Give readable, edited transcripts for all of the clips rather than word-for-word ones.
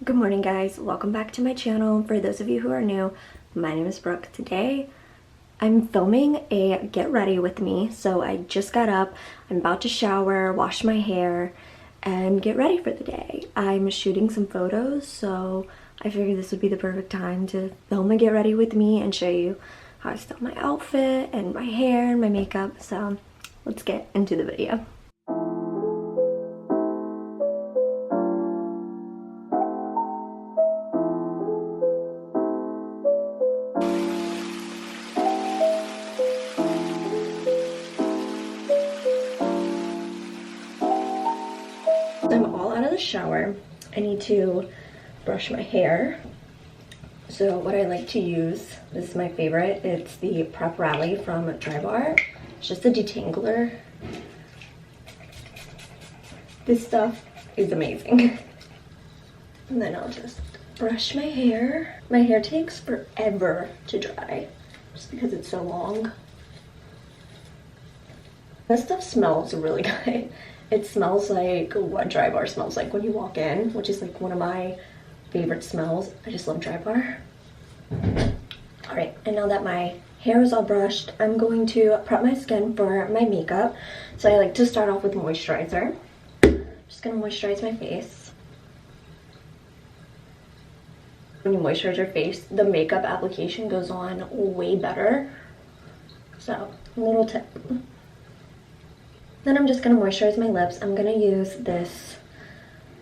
Good morning, guys. Welcome back to my channel. For those of you who are new, my name is Brooke. Today I'm filming a get ready with me. So I just got up, I'm about to shower, wash my hair, and get ready for the day. I'm shooting some photos, so I figured this would be the perfect time to film a get ready with me and show you how I style my outfit and my hair and my makeup. So let's get into the video. I'm all out of the shower. I need to brush my hair. So what I like to use, this is my favorite, it's the Prep Rally from Drybar. It's just a detangler. This stuff is amazing. And then I'll just brush my hair. My hair takes forever to dry, just because it's so long. This stuff smells really good. It smells like what Drybar smells like when you walk in, which is like one of my favorite smells. I just love Drybar. All right, and now that my hair is all brushed, I'm going to prep my skin for my makeup. So I like to start off with moisturizer. Just gonna moisturize my face. When you moisturize your face, the makeup application goes on way better. So, a little tip. Then I'm just gonna moisturize my lips. I'm gonna use this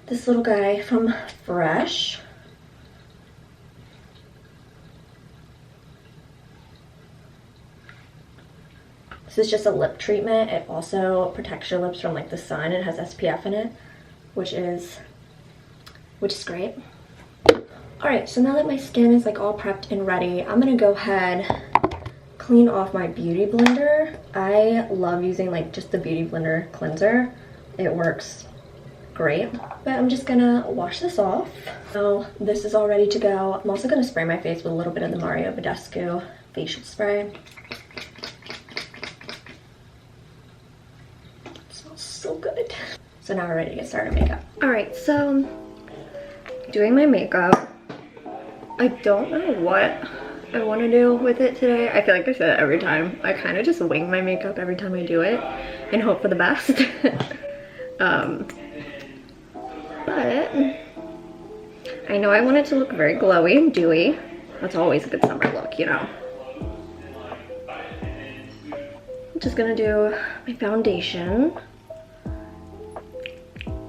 little guy from Fresh. This is just a lip treatment. It also protects your lips from like the sun. It has SPF in it, which is great. All right, so now that my skin is like all prepped and ready, I'm gonna go ahead clean off my beauty blender. I love using like just the beauty blender cleanser. It works great. But I'm just gonna wash this off. So this is all ready to go. I'm also gonna spray my face with a little bit of the Mario Badescu facial spray. It smells so good. So now we're ready to get started on makeup. All right, so doing my makeup. I don't know what I want to do with it today. I feel like I say that every time. I kind of just wing my makeup every time I do it and hope for the best. But I know I want it to look very glowy and dewy. That's always a good summer look, you know. I'm just gonna do my foundation.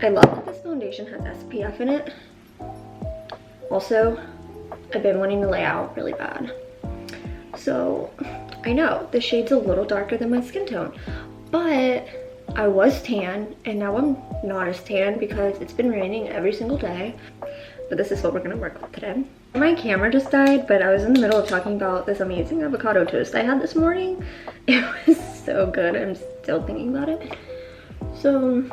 I love that this foundation has SPF in it. Also, I've been wanting to lay out really bad. So, I know, the shade's a little darker than my skin tone, but I was tan, and now I'm not as tan because it's been raining every single day. But this is what we're gonna work with today. My camera just died, but I was in the middle of talking about this amazing avocado toast I had this morning. It was so good, I'm still thinking about it. So,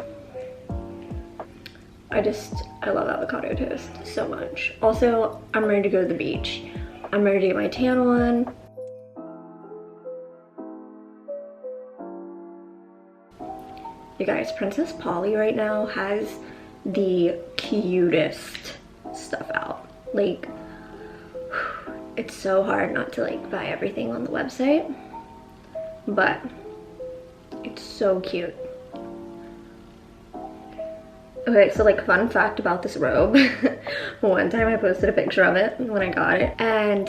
I love avocado toast so much. Also, I'm ready to go to the beach. I'm ready to get my tan on. You guys, Princess Polly right now has the cutest stuff out. Like, it's so hard not to like buy everything on the website, but it's so cute. Okay, so like fun fact about this robe. One time I posted a picture of it when I got it, and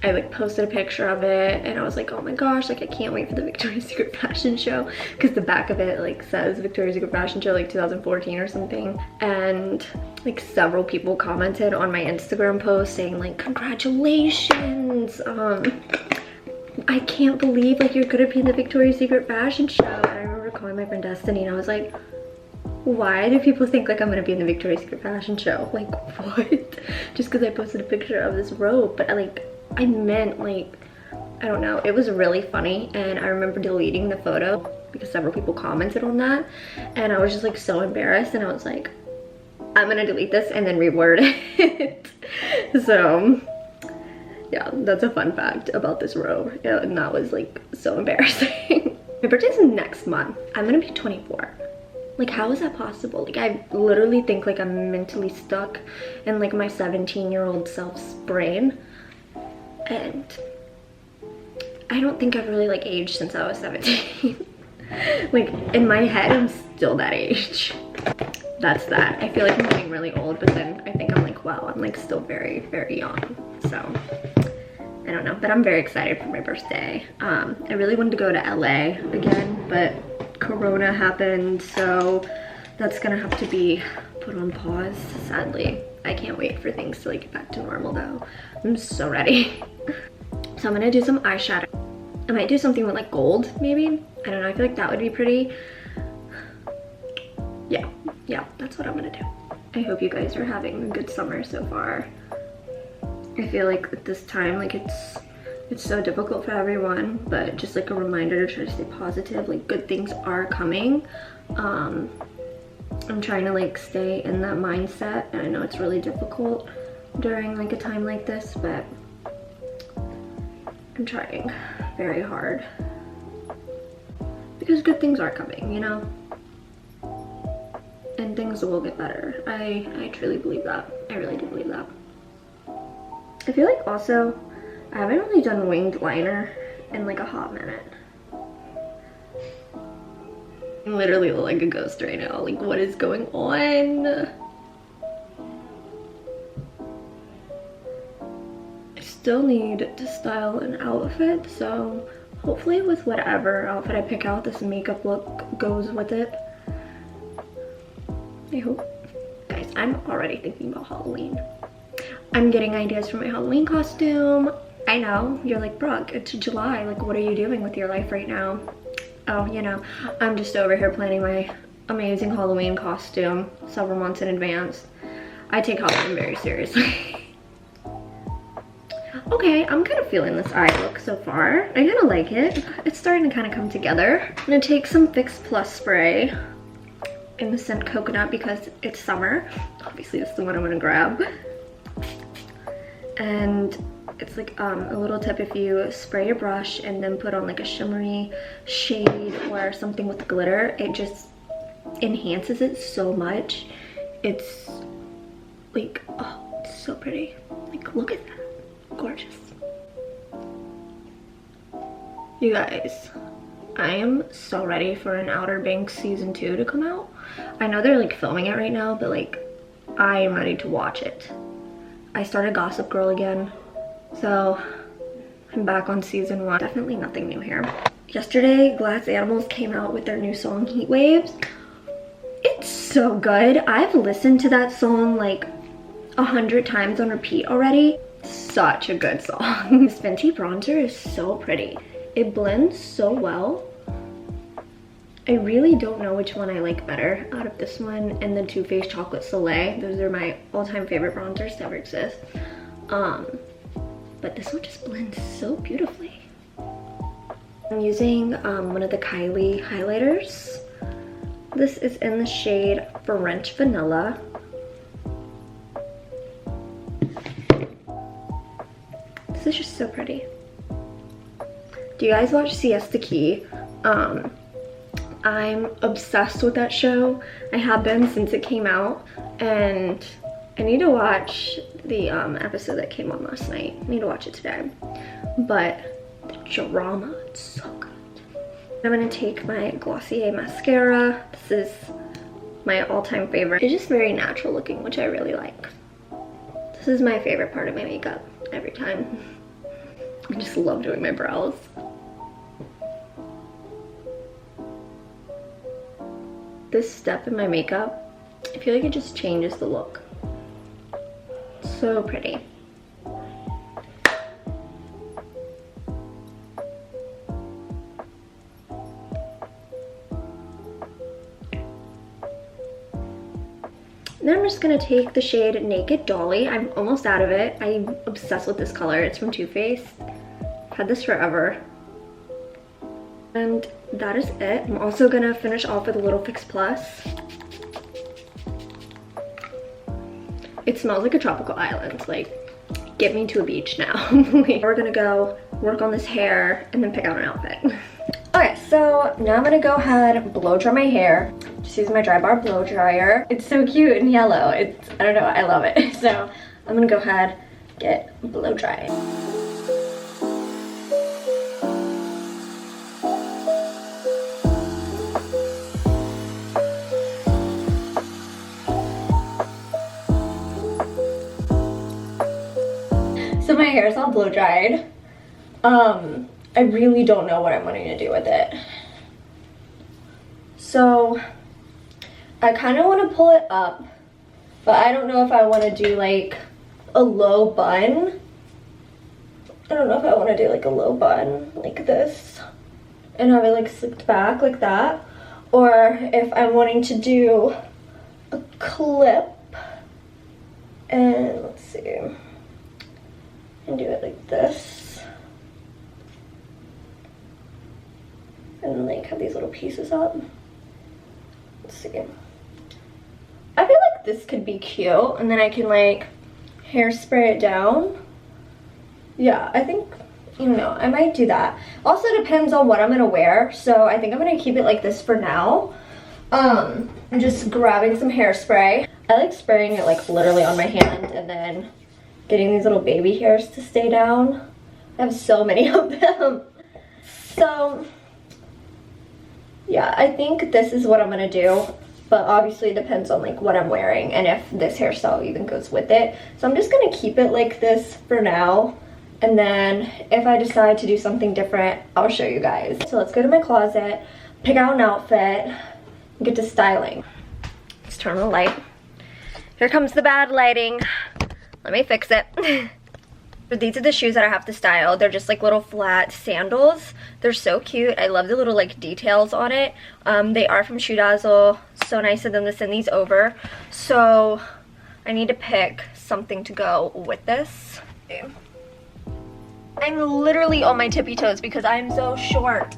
I like posted a picture of it and I was like, oh my gosh, like I can't wait for the Victoria's Secret fashion show, because the back of it like says Victoria's Secret fashion show like 2014 or something. And like several people commented on my Instagram post saying like, congratulations, I can't believe like you're gonna be in the Victoria's Secret fashion show. And I remember calling my friend Destiny and I was like, why do people think like I'm gonna be in the Victoria's Secret fashion show? Like, what? Just because I posted a picture of this robe. But I meant like, I don't know, it was really funny. And I remember deleting the photo because several people commented on that, and I was just like so embarrassed, and I was like, I'm gonna delete this and then reword it. So yeah, that's a fun fact about this robe. Yeah, and that was like so embarrassing. My birthday's next month. I'm gonna be 24. Like, how is that possible? Like, I literally think like I'm mentally stuck in like my 17-year-old self's brain. And I don't think I've really like aged since I was 17. Like, in my head, I'm still that age. That's that. I feel like I'm getting really old, but then I think I'm like, wow, I'm like still very, very young. So, I don't know, but I'm very excited for my birthday. I really wanted to go to LA again, but Corona happened, so that's gonna have to be put on pause, sadly. I can't wait for things to like get back to normal though. I'm so ready. So I'm gonna do some eyeshadow. I might do something with like gold, maybe. I don't know, I feel like that would be pretty. Yeah, that's what I'm gonna do. I hope you guys are having a good summer so far. I feel like at this time, like it's so difficult for everyone, but just like a reminder to try to stay positive. Like, good things are coming. I'm trying to like stay in that mindset, and I know it's really difficult during like a time like this, but I'm trying very hard because good things are coming, you know, and things will get better. I truly believe that. I really do believe that. I feel like also I haven't really done winged liner in like a hot minute. I literally look like a ghost right now. Like, what is going on? I still need to style an outfit, so hopefully with whatever outfit I pick out, this makeup look goes with it. I hope. Guys, I'm already thinking about Halloween. I'm getting ideas for my Halloween costume. I know, you're like, Brooke, it's July. Like, what are you doing with your life right now? Oh, you know, I'm just over here planning my amazing Halloween costume several months in advance. I take Halloween very seriously. Okay, I'm kind of feeling this eye look so far. I kind of like it. It's starting to kind of come together. I'm gonna take some Fix Plus spray in the scent Coconut because it's summer. Obviously, this is the one I'm gonna grab. And it's like a little tip: if you spray your brush and then put on like a shimmery shade or something with glitter, it just enhances it so much. It's like, oh, it's so pretty. Like, look at that. Gorgeous. You guys, I am so ready for an Outer Banks season 2 to come out. I know they're like filming it right now, but like, I am ready to watch it. I started Gossip Girl again, so I'm back on season 1. Definitely nothing new here. Yesterday, Glass Animals came out with their new song, Heat Waves. It's so good. I've listened to that song like 100 times on repeat already. Such a good song. This Fenty bronzer is so pretty. It blends so well. I really don't know which one I like better out of this one and the Too Faced Chocolate Soleil. Those are my all-time favorite bronzers to ever exist. But this one just blends so beautifully. I'm using one of the Kylie highlighters. This is in the shade French Vanilla. This is just so pretty. Do you guys watch Siesta Key? I'm obsessed with that show. I have been since it came out, and I need to watch the episode that came on last night. I need to watch it today. But the drama, it's so good. I'm gonna take my Glossier mascara. This is my all-time favorite. It's just very natural looking, which I really like. This is my favorite part of my makeup every time. I just love doing my brows. This step in my makeup, I feel like it just changes the look. So pretty. Then I'm just gonna take the shade Naked Dolly. I'm almost out of it. I'm obsessed with this color. It's from Too Faced. I've had this forever. And that is it. I'm also gonna finish off with a little Fix Plus. It smells like a tropical island. Like, get me to a beach now. We're gonna go work on this hair and then pick out an outfit. Okay, so now I'm gonna go ahead and blow dry my hair. Just using my Dry Bar blow dryer. It's so cute and yellow. I don't know, I love it. So I'm gonna go ahead, get blow dry. So my hair is all blow dried. I really don't know what I'm wanting to do with it. So I kind of want to pull it up, but I don't know if I want to do like a low bun. I don't know if I want to do like a low bun like this and have it like slicked back like that, or if I'm wanting to do a clip and let's see, and do it like this and like have these little pieces up. Let's see. I feel like this could be cute, and then I can like hairspray it down. Yeah, I think, you know, I might do that. Also depends on what I'm gonna wear, so I think I'm gonna keep it like this for now. I'm just grabbing some hairspray. I like spraying it like literally on my hand and then getting these little baby hairs to stay down. I have so many of them. So yeah, I think this is what I'm gonna do, but obviously it depends on like what I'm wearing and if this hairstyle even goes with it. So I'm just gonna keep it like this for now, and then if I decide to do something different, I'll show you guys. So let's go to my closet, pick out an outfit, and get to styling. Let's turn on the light. Here comes the bad lighting. Let me fix it. These are the shoes that I have to style. They're just like little flat sandals. They're so cute. I love the little like details on it. They are from Shoe Dazzle. So nice of them to send these over. So I need to pick something to go with this. Okay. I'm literally on my tippy toes because I'm so short.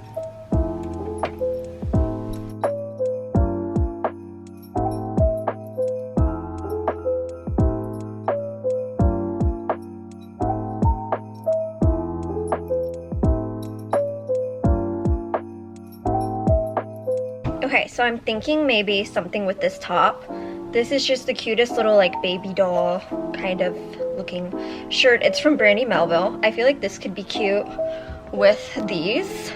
Okay, so I'm thinking maybe something with this top. This is just the cutest little like baby doll kind of looking shirt. It's from Brandy Melville. I feel like this could be cute with these.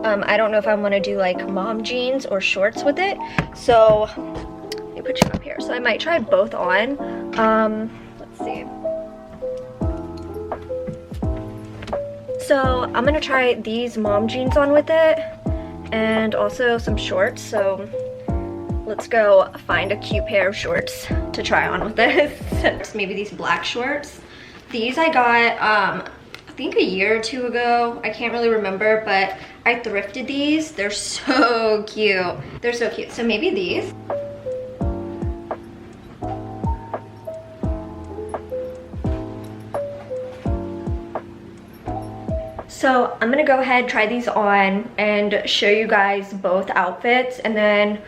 I don't know if I want to do like mom jeans or shorts with it. So let me put you up here. So I might try both on. Let's see. So I'm gonna try these mom jeans on with it, and also some shorts. So let's go find a cute pair of shorts to try on with this. Maybe these black shorts. These I got I think a year or two ago. I can't really remember, but I thrifted these. They're so cute. They're so cute. So maybe these. So I'm gonna go ahead, try these on, and show you guys both outfits, and then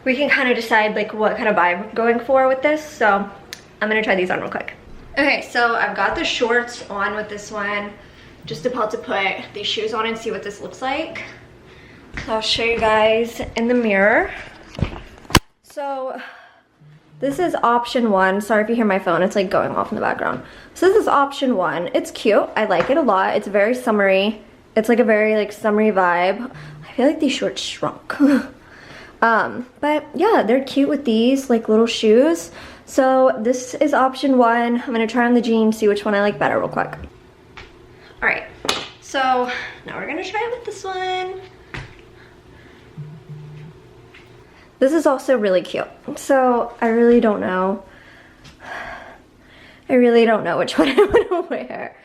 we can kind of decide like what kind of vibe I'm going for with this. So I'm gonna try these on real quick. Okay, so I've got the shorts on with this one. Just about to put these shoes on and see what this looks like. So I'll show you guys in the mirror. So this is option one. Sorry if you hear my phone, it's like going off in the background. So this is option one. It's cute, I like it a lot. It's very summery. It's like a very like summery vibe. I feel like these shorts shrunk. But yeah, they're cute with these like little shoes. So this is option one. I'm gonna try on the jeans, see which one I like better real quick. All right, so now we're gonna try it with this one. This is also really cute. So I really don't know. I really don't know which one I'm gonna wear.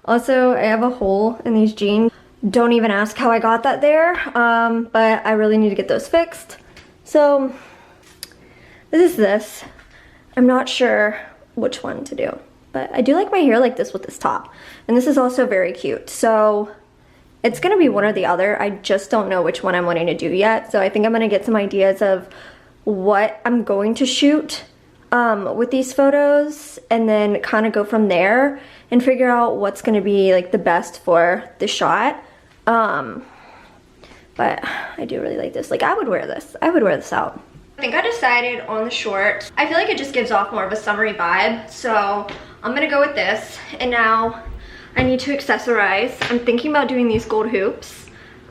Also, I have a hole in these jeans. Don't even ask how I got that there, but I really need to get those fixed. So this is this. I'm not sure which one to do, but I do like my hair like this with this top. And this is also very cute. So it's gonna be one or the other. I just don't know which one I'm wanting to do yet. So I think I'm gonna get some ideas of what I'm going to shoot with these photos, and then kind of go from there and figure out what's gonna be like the best for the shot. But I do really like this. Like I would wear this. I would wear this out. I think I decided on the shorts. I feel like it just gives off more of a summery vibe, so I'm gonna go with this. And now I need to accessorize. I'm thinking about doing these gold hoops.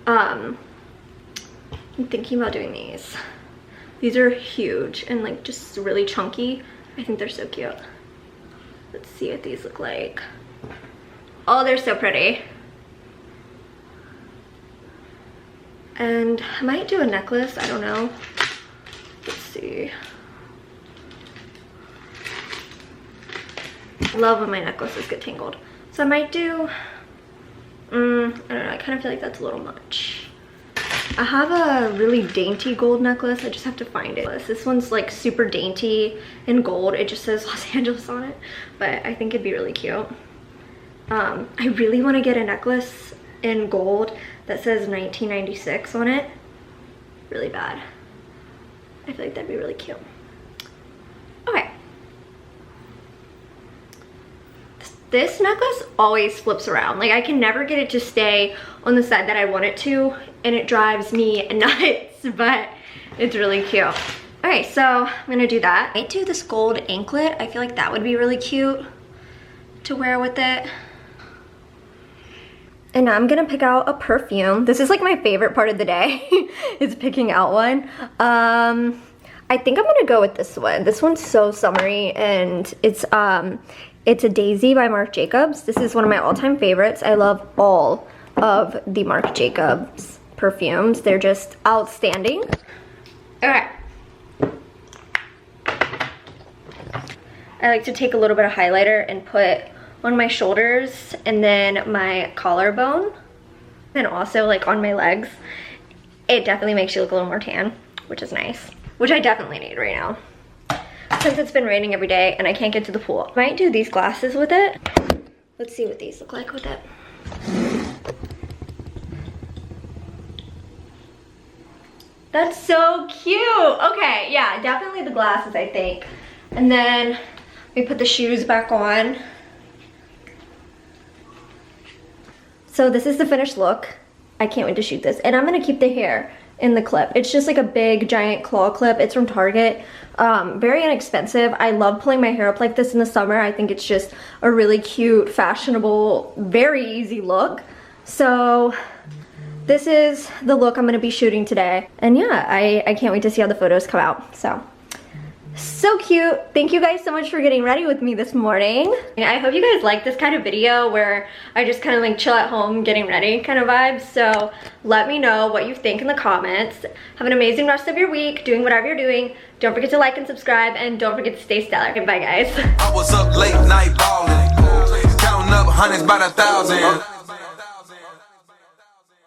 I'm thinking about doing these. These are huge and like just really chunky. I think they're so cute. Let's see what these look like. Oh, they're so pretty. And I might do a necklace, I don't know. Let's see. I love when my necklaces get tangled. So I might do, I don't know, I kind of feel like that's a little much. I have a really dainty gold necklace, I just have to find it. This one's like super dainty in gold. It just says Los Angeles on it, but I think it'd be really cute. I really want to get a necklace in gold that says 1996 on it. Really bad. I feel like that'd be really cute. Okay. This necklace always flips around. Like I can never get it to stay on the side that I want it to, and it drives me nuts, but it's really cute. Okay, so I'm gonna do that. I might do this gold anklet. I feel like that would be really cute to wear with it. And now I'm gonna pick out a perfume. This is like my favorite part of the day, is picking out one. I think I'm gonna go with this one. This one's so summery, and it's a Daisy by Marc Jacobs. This is one of my all-time favorites. I love all of the Marc Jacobs perfumes. They're just outstanding. Okay. I like to take a little bit of highlighter and put on my shoulders and then my collarbone, and also like on my legs. It definitely makes you look a little more tan, which is nice, which I definitely need right now since it's been raining every day and I can't get to the pool. I might do these glasses with it. Let's see what these look like with it. That's so cute. Okay, yeah, definitely the glasses, I think. And then we put the shoes back on. So this is the finished look. I can't wait to shoot this. And I'm gonna keep the hair in the clip. It's just like a big giant claw clip. It's from Target. Very inexpensive. I love pulling my hair up like this in the summer. I think it's just a really cute, fashionable, very easy look. So this is the look I'm gonna be shooting today. And yeah, I can't wait to see how the photos come out. So cute. Thank you guys so much for getting ready with me this morning. I hope you guys like this kind of video where I just kind of like chill at home getting ready kind of vibes. So let me know what you think in the comments. Have an amazing rest of your week doing whatever you're doing. Don't forget to like and subscribe, and don't forget to stay stellar. Okay, bye guys. I was up late night balling, counting up hundreds by the thousand.